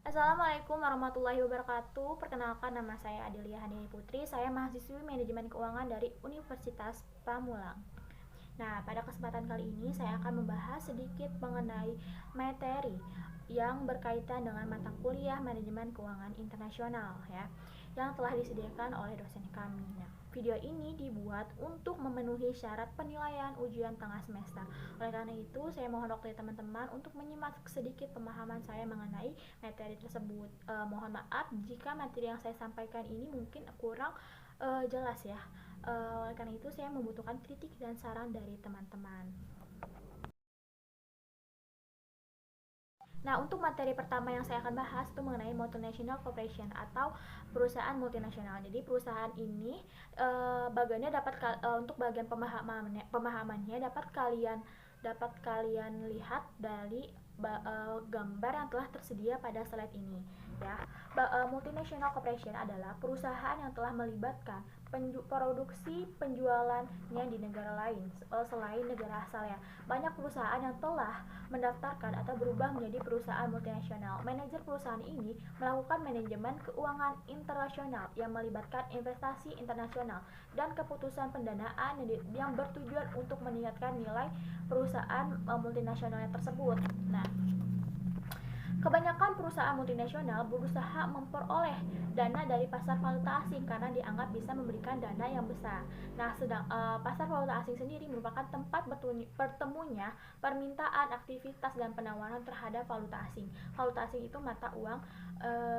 Assalamualaikum warahmatullahi wabarakatuh. Perkenalkan, nama saya Adelia Handini Putri. Saya mahasiswi manajemen keuangan dari Universitas Pamulang. Nah, pada kesempatan kali ini saya akan membahas sedikit mengenai materi yang berkaitan dengan mata kuliah manajemen keuangan internasional ya, yang telah disediakan oleh dosen kami. Nah, video ini dibuat untuk memenuhi syarat penilaian ujian tengah semester. Oleh karena itu, saya mohon waktu teman-teman untuk menyimak sedikit pemahaman saya mengenai materi tersebut. Mohon maaf jika materi yang saya sampaikan ini mungkin kurang jelas ya. Oleh karena itu, saya membutuhkan kritik dan saran dari teman-teman. Nah, untuk materi pertama yang saya akan bahas itu mengenai multinational corporation atau perusahaan multinasional. Jadi perusahaan ini bagiannya dapat untuk bagian pemahamannya dapat kalian lihat dari gambar yang telah tersedia pada slide ini ya. Multinational corporation adalah perusahaan yang telah melibatkan produksi penjualannya di negara lain selain negara asalnya. Banyak perusahaan yang telah mendaftarkan atau berubah menjadi perusahaan multinasional. Manajer perusahaan ini melakukan manajemen keuangan internasional yang melibatkan investasi internasional dan keputusan pendanaan yang bertujuan untuk meningkatkan nilai perusahaan multinasional tersebut. Nah, kebanyakan perusahaan multinasional berusaha memperoleh dana dari pasar valuta asing karena dianggap bisa memberikan dana yang besar. Nah, pasar valuta asing sendiri merupakan tempat bertemunya permintaan, aktivitas, dan penawaran terhadap valuta asing. Valuta asing itu mata uang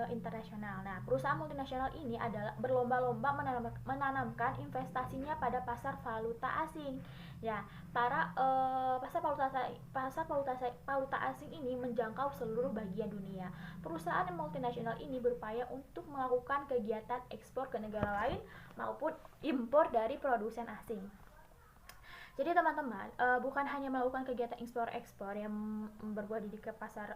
internasional. Nah, perusahaan multinasional ini adalah berlomba-lomba menanamkan investasinya pada pasar valuta asing. Ya, pasar valuta asing ini menjangkau seluruh bagian dunia. Perusahaan multinasional ini berupaya untuk melakukan kegiatan ekspor ke negara lain maupun impor dari produsen asing. Jadi teman-teman, bukan hanya melakukan kegiatan ekspor-ekspor yang berbuah di ke pasar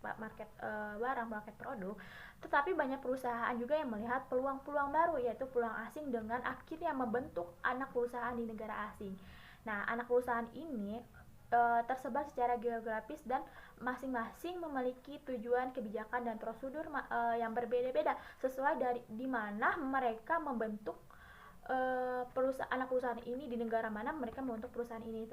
barang, market produk, tetapi banyak perusahaan juga yang melihat peluang-peluang baru, yaitu peluang asing dengan akhirnya membentuk anak perusahaan di negara asing. Nah, anak perusahaan ini tersebar secara geografis dan masing-masing memiliki tujuan, kebijakan, dan prosedur yang berbeda-beda sesuai dari di mana mereka membentuk anak perusahaan ini, di negara mana mereka membentuk perusahaan ini.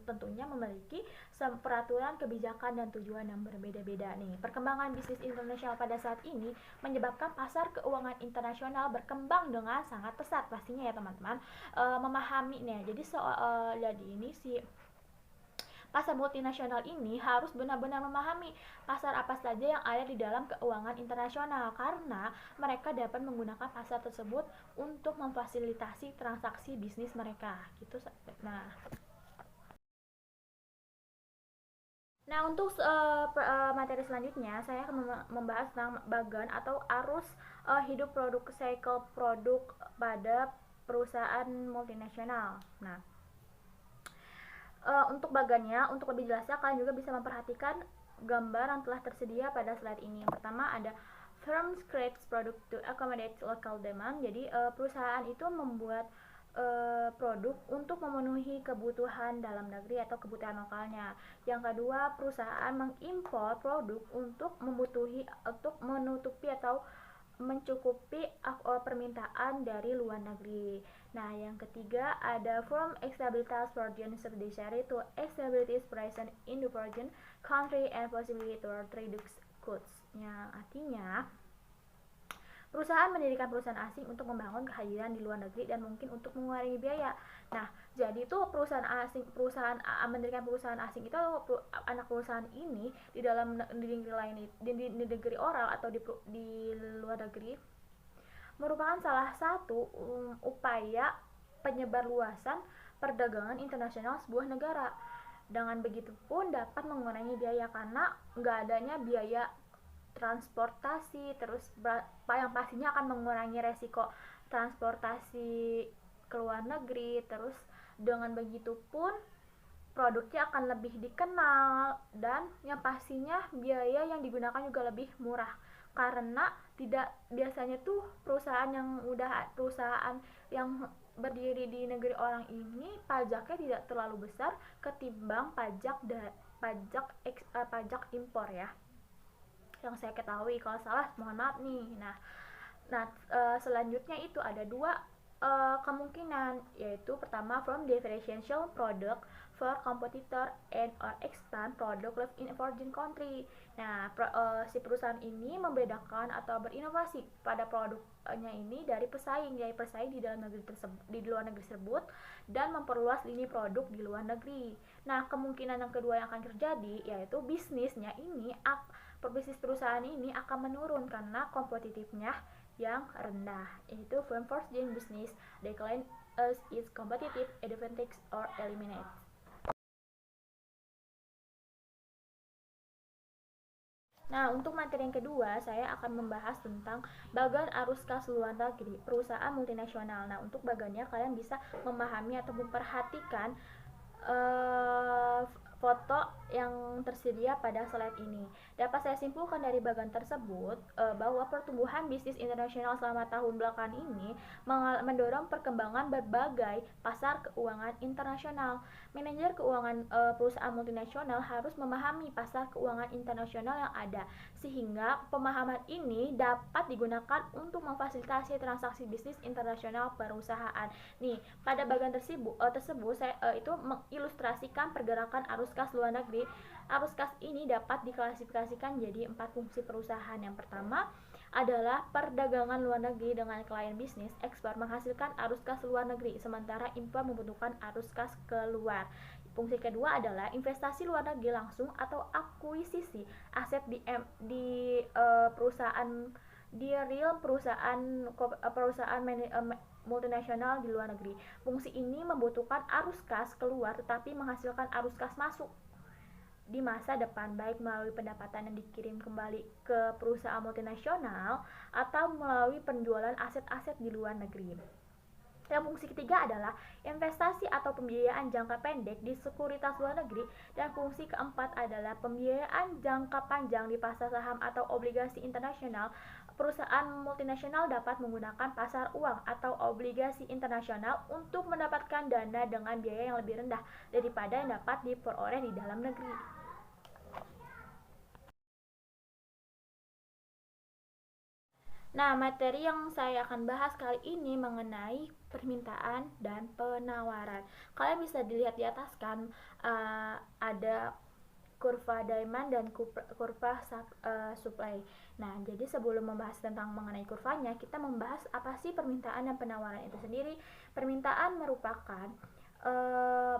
Tentunya memiliki peraturan, kebijakan, dan tujuan yang berbeda-beda nih. Perkembangan bisnis internasional pada saat ini menyebabkan pasar keuangan internasional berkembang dengan sangat pesat pastinya ya teman-teman. Memahami nih, jadi ini si pasar multinasional ini harus benar-benar memahami pasar apa saja yang ada di dalam keuangan internasional karena mereka dapat menggunakan pasar tersebut untuk memfasilitasi transaksi bisnis mereka gitu. Nah, untuk materi selanjutnya saya akan membahas tentang bagan atau arus hidup produk cycle produk pada perusahaan multinasional. Nah, untuk bagannya, untuk lebih jelasnya kalian juga bisa memperhatikan gambar yang telah tersedia pada slide ini. Yang pertama ada firm creates product to accommodate local demand. Jadi perusahaan itu membuat produk untuk memenuhi kebutuhan dalam negeri atau kebutuhan lokalnya. Yang kedua, perusahaan mengimpor produk untuk menutupi atau mencukupi permintaan dari luar negeri. Nah, yang ketiga ada from stabilitas foreign subsidiary to stabilities present in the foreign country and possibility to reduce costs. Ya, artinya perusahaan mendirikan perusahaan asing untuk membangun kehadiran di luar negeri dan mungkin untuk mengurangi biaya. Nah, jadi itu mendirikan perusahaan asing itu anak perusahaan ini di dalam negeri lain, di negeri orang atau di luar negeri merupakan salah satu upaya penyebarluasan perdagangan internasional sebuah negara. Dengan begitu pun dapat mengurangi biaya karena nggak adanya biaya transportasi, terus yang pastinya akan mengurangi resiko transportasi ke luar negeri. Terus dengan begitu pun produknya akan lebih dikenal dan yang pastinya biaya yang digunakan juga lebih murah karena tidak biasanya tuh perusahaan yang berdiri di negeri orang ini pajaknya tidak terlalu besar ketimbang pajak impor ya. yang saya ketahui. Kalau salah mohon maaf nih. Nah, selanjutnya itu ada dua kemungkinan, yaitu pertama from differential product for competitor and or expand product left in a virgin country. Nah, si perusahaan ini membedakan atau berinovasi pada produknya ini dari pesaing di dalam negeri tersebut, di luar negeri tersebut, dan memperluas lini produk di luar negeri. Nah, kemungkinan yang kedua yang akan terjadi yaitu bisnisnya ini bisnis perusahaan ini akan menurun karena kompetitifnya yang rendah, yaitu when forced in business decline as its competitive advantage or eliminate. Nah, untuk materi yang kedua, saya akan membahas tentang bagan arus kas luar negeri, perusahaan multinasional. Nah, untuk bagannya kalian bisa memahami atau memperhatikan foto yang tersedia pada slide ini. Dapat saya simpulkan dari bagan tersebut bahwa pertumbuhan bisnis internasional selama tahun belakangan ini mendorong perkembangan berbagai pasar keuangan internasional. Manajer keuangan perusahaan multinasional harus memahami pasar keuangan internasional yang ada, sehingga pemahaman ini dapat digunakan untuk memfasilitasi transaksi bisnis internasional perusahaan. Nih, pada bagian tersebut saya itu mengilustrasikan pergerakan arus kas luar negeri. Arus kas ini dapat diklasifikasikan jadi 4 fungsi perusahaan. Yang pertama adalah perdagangan luar negeri dengan klien bisnis. Ekspor menghasilkan arus kas luar negeri, sementara impor membutuhkan arus kas keluar. Fungsi kedua adalah investasi luar negeri langsung atau akuisisi aset di perusahaan di real perusahaan multinasional di luar negeri. Fungsi ini membutuhkan arus kas keluar tetapi menghasilkan arus kas masuk di masa depan, baik melalui pendapatan yang dikirim kembali ke perusahaan multinasional atau melalui penjualan aset-aset di luar negeri. Yang fungsi ketiga adalah investasi atau pembiayaan jangka pendek di sekuritas luar negeri, dan fungsi keempat adalah pembiayaan jangka panjang di pasar saham atau obligasi internasional. Perusahaan multinasional dapat menggunakan pasar uang atau obligasi internasional untuk mendapatkan dana dengan biaya yang lebih rendah daripada yang dapat diperoleh di dalam negeri. Nah, materi yang saya akan bahas kali ini mengenai permintaan dan penawaran. Kalian bisa dilihat di atas kan, ada kurva demand dan kurva supply. Nah, jadi sebelum membahas tentang mengenai kurvanya, kita membahas apa sih permintaan dan penawaran itu sendiri. Permintaan merupakan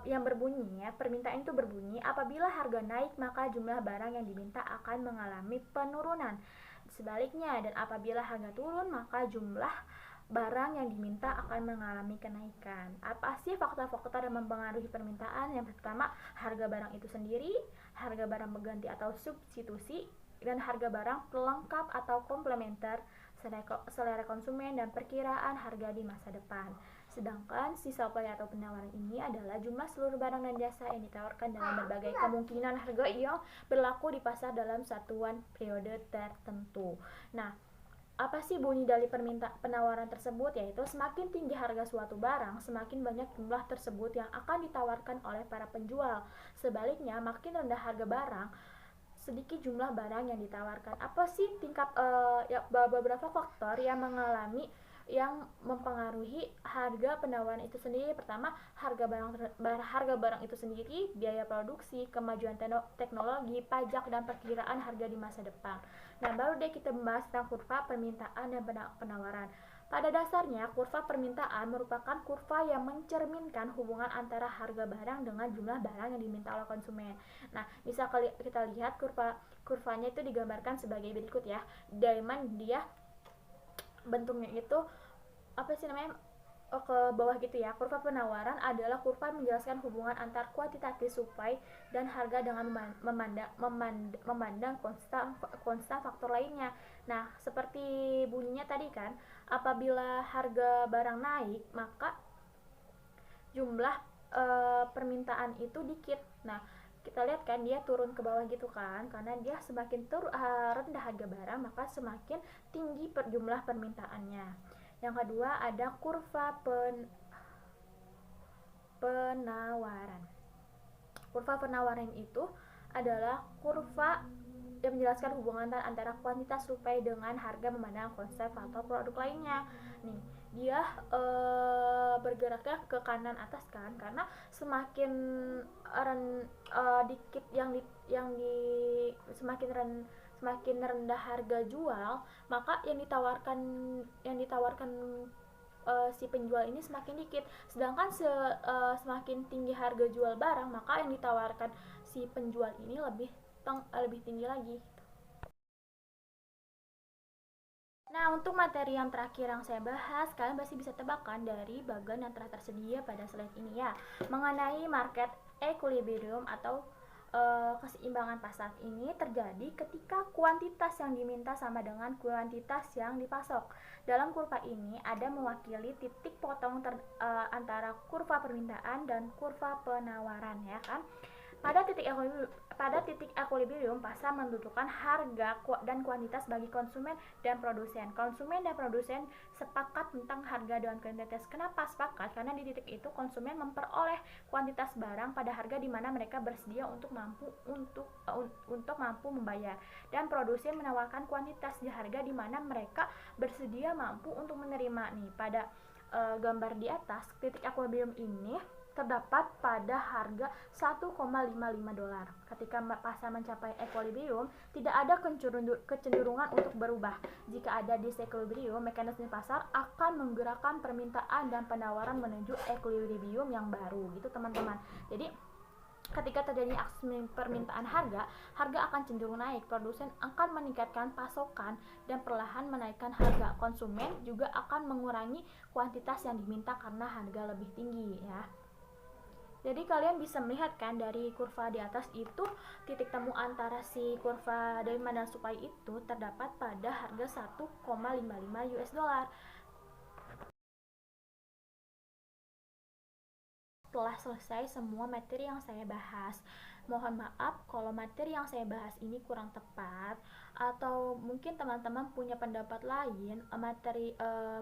yang berbunyi ya, permintaan itu berbunyi apabila harga naik maka jumlah barang yang diminta akan mengalami penurunan. Sebaliknya, dan apabila harga turun maka jumlah barang yang diminta akan mengalami kenaikan. Apa sih faktor-faktor yang mempengaruhi permintaan? Yang pertama, harga barang itu sendiri, harga barang pengganti atau substitusi, dan harga barang pelengkap atau komplementer, selera konsumen, dan perkiraan harga di masa depan. Sedangkan si supply atau penawaran ini adalah jumlah seluruh barang dan jasa yang ditawarkan dalam berbagai kemungkinan harga yang berlaku di pasar dalam satuan periode tertentu. Nah, apa sih bunyi dari penawaran tersebut? Yaitu semakin tinggi harga suatu barang, semakin banyak jumlah tersebut yang akan ditawarkan oleh para penjual. Sebaliknya, makin rendah harga barang, sedikit jumlah barang yang ditawarkan. Apa sih tingkat beberapa faktor yang mempengaruhi harga penawaran itu sendiri? Pertama, harga barang itu sendiri, biaya produksi, kemajuan teknologi, pajak, dan perkiraan harga di masa depan. Nah, baru deh kita membahas tentang kurva permintaan dan penawaran. Pada dasarnya, kurva permintaan merupakan kurva yang mencerminkan hubungan antara harga barang dengan jumlah barang yang diminta oleh konsumen. Nah, bisa kita lihat kurvanya itu digambarkan sebagai berikut ya. Diamond dia bentuknya itu ke bawah gitu ya. Kurva penawaran adalah kurva menjelaskan hubungan antar kuantitatif supply dan harga dengan memandang konstan faktor lainnya. Nah, seperti bunyinya tadi kan, apabila harga barang naik maka jumlah permintaan itu dikit. Nah, kita lihat kan dia turun ke bawah gitu kan, karena dia semakin rendah harga barang maka semakin tinggi jumlah permintaannya. Yang kedua ada kurva penawaran. Kurva penawaran itu adalah kurva yang menjelaskan hubungan antara kuantitas tupai dengan harga memandang konsep atau produk lainnya. Nih, dia bergeraknya ke kanan atas kan, karena semakin dikit semakin rendah harga jual, maka yang ditawarkan si penjual ini semakin dikit. Sedangkan semakin tinggi harga jual barang, maka yang ditawarkan si penjual ini lebih tinggi lagi. Nah, untuk materi yang terakhir yang saya bahas, kalian pasti bisa tebakkan dari bagan yang telah tersedia pada slide ini ya, mengenai market equilibrium atau keseimbangan pasar ini terjadi ketika kuantitas yang diminta sama dengan kuantitas yang dipasok. Dalam kurva ini ada mewakili titik potong antara kurva permintaan dan kurva penawaran ya kan. Pada titik equilibrium, pasar menentukan harga dan kuantitas bagi konsumen dan produsen. Konsumen dan produsen sepakat tentang harga dan kuantitas. Kenapa sepakat? Karena di titik itu konsumen memperoleh kuantitas barang pada harga di mana mereka bersedia untuk mampu membayar, dan produsen menawarkan kuantitas di harga di mana mereka bersedia mampu untuk menerima. Nih, pada gambar di atas, titik equilibrium ini terdapat pada harga 1,55 dolar. Ketika pasar mencapai equilibrium, tidak ada kecenderungan untuk berubah. Jika ada disequilibrium, mekanisme pasar akan menggerakkan permintaan dan penawaran menuju equilibrium yang baru, gitu teman-teman. Jadi ketika terjadi aksi permintaan harga akan cenderung naik, produsen akan meningkatkan pasokan dan perlahan menaikkan harga. Konsumen juga akan mengurangi kuantitas yang diminta karena harga lebih tinggi ya. Jadi kalian bisa melihat kan dari kurva di atas itu, titik temu antara si kurva demand dan supply itu terdapat pada harga 1,55 US dollar. Telah selesai semua materi yang saya bahas. Mohon maaf kalau materi yang saya bahas ini kurang tepat, atau mungkin teman-teman punya pendapat lain,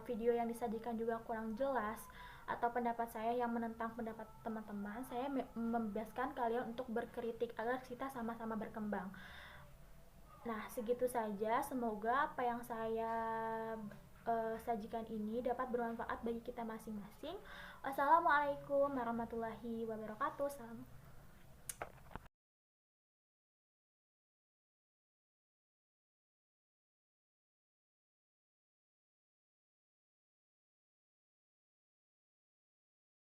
video yang disajikan juga kurang jelas, atau pendapat saya yang menentang pendapat teman-teman. Saya membebaskan kalian untuk berkritik agar kita sama-sama berkembang. Nah, segitu saja. Semoga apa yang saya sajikan ini dapat bermanfaat bagi kita masing-masing. Wassalamualaikum warahmatullahi wabarakatuh. Salam.